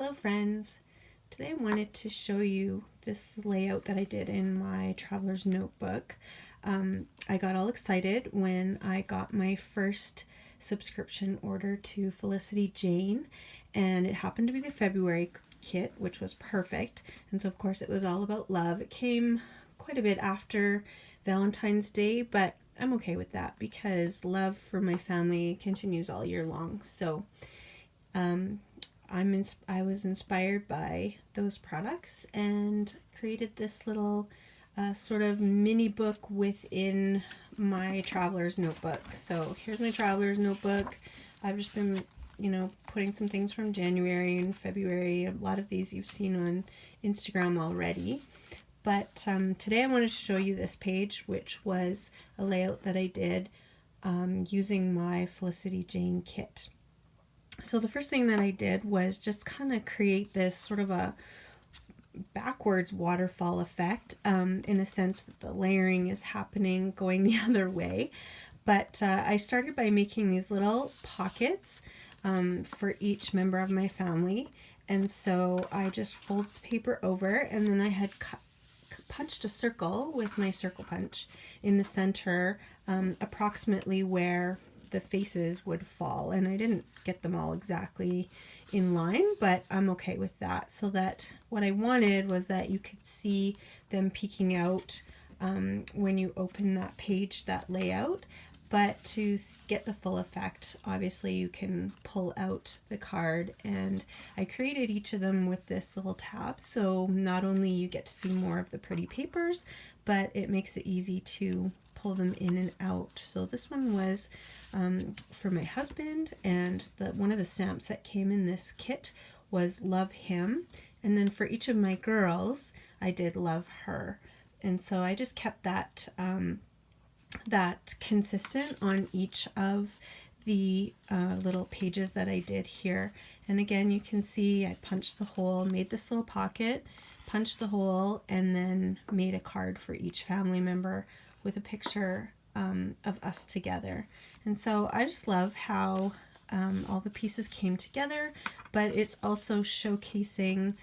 Hello friends! Today I wanted to show you this layout that I did in my traveler's notebook. I got all excited when I got my first subscription order to Felicity Jane, and it happened to be the February kit, which was perfect. And so of course it was all about love. It came quite a bit after Valentine's Day, but I'm okay with that because love for my family continues all year long. So I was inspired by those products and created this little sort of mini book within my traveler's notebook. So here's my traveler's notebook. I've just been, putting some things from January and February. A lot of these you've seen on Instagram already. But today I wanted to show you this page, which was a layout that I did using my Felicity Jane kit. So the first thing that I did was just kind of create this sort of a backwards waterfall effect, in a sense that the layering is happening going the other way. But I started by making these little pockets for each member of my family. And so I just fold the paper over, and then I had punched a circle with my circle punch in the center, approximately where the faces would fall, and I didn't get them all exactly in line, but I'm okay with that. So that what I wanted was that you could see them peeking out when you open that page, that layout. But to get the full effect, obviously you can pull out the card, and I created each of them with this little tab, so not only you get to see more of the pretty papers, but it makes it easy to pull them in and out. So this one was for my husband, and one of the stamps that came in this kit was love him, and then for each of my girls I did love her. And so I just kept that that consistent on each of the little pages that I did here. And again, you can see I punched the hole, made this little pocket, punched the hole, and then made a card for each family member with a picture of us together. And so I just love how all the pieces came together, but it's also showcasing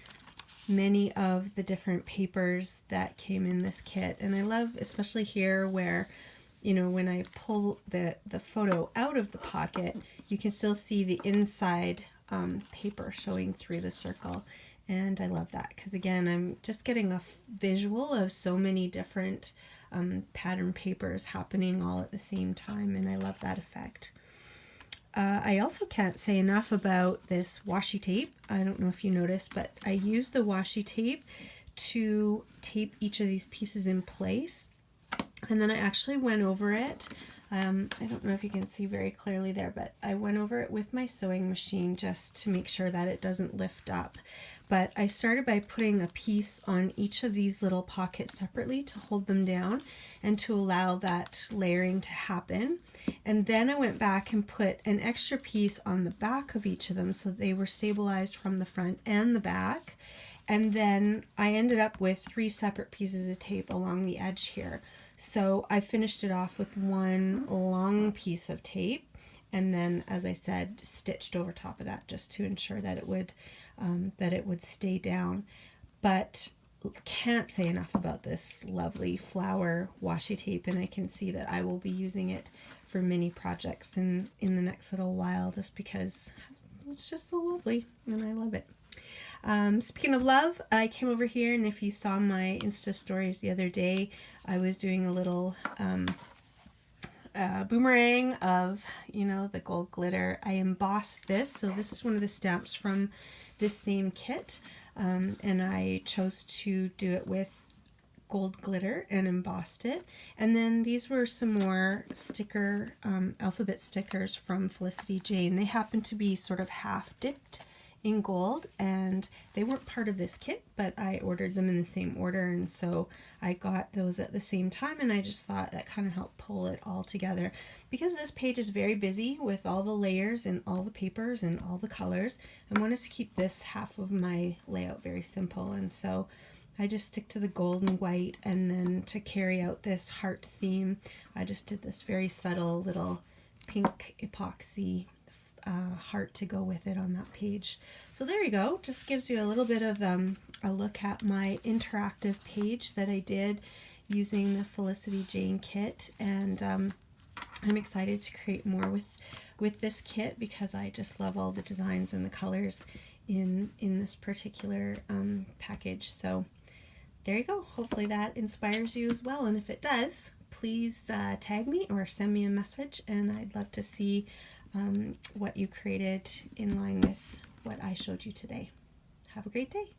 many of the different papers that came in this kit. And I love especially here where, when I pull the photo out of the pocket, you can still see the inside paper showing through the circle. And I love that because, again, I'm just getting a visual of so many different pattern papers happening all at the same time, and I love that effect. I also can't say enough about this washi tape. I don't know if you noticed, but I used the washi tape to tape each of these pieces in place, and then I actually went over it. I don't know if you can see very clearly there, but I went over it with my sewing machine just to make sure that it doesn't lift up. But I started by putting a piece on each of these little pockets separately to hold them down and to allow that layering to happen. And then I went back and put an extra piece on the back of each of them so they were stabilized from the front and the back. And then I ended up with 3 separate pieces of tape along the edge here. So I finished it off with one long piece of tape, and then, as I said, stitched over top of that just to ensure that it would stay down. But can't say enough about this lovely flower washi tape, and I can see that I will be using it for many projects in the next little while, just because it's just so lovely and I love it. Speaking of love, I came over here, and if you saw my Insta stories the other day, I was doing a little boomerang of, the gold glitter. I embossed this, so this is one of the stamps from this same kit, and I chose to do it with gold glitter and embossed it. And then these were some more sticker, alphabet stickers from Felicity Jane. They happen to be sort of half dipped in gold, and they weren't part of this kit, but I ordered them in the same order, and so I got those at the same time, and I just thought that kind of helped pull it all together. Because this page is very busy with all the layers and all the papers and all the colors, I wanted to keep this half of my layout very simple, and so I just stick to the gold and white, and then to carry out this heart theme, I just did this very subtle little pink epoxy heart to go with it on that page. So there you go. Just gives you a little bit of a look at my interactive page that I did using the Felicity Jane kit, and I'm excited to create more with this kit because I just love all the designs and the colors in this particular package. So there you go. Hopefully that inspires you as well, and if it does, please tag me or send me a message, and I'd love to see what you created in line with what I showed you today. Have a great day.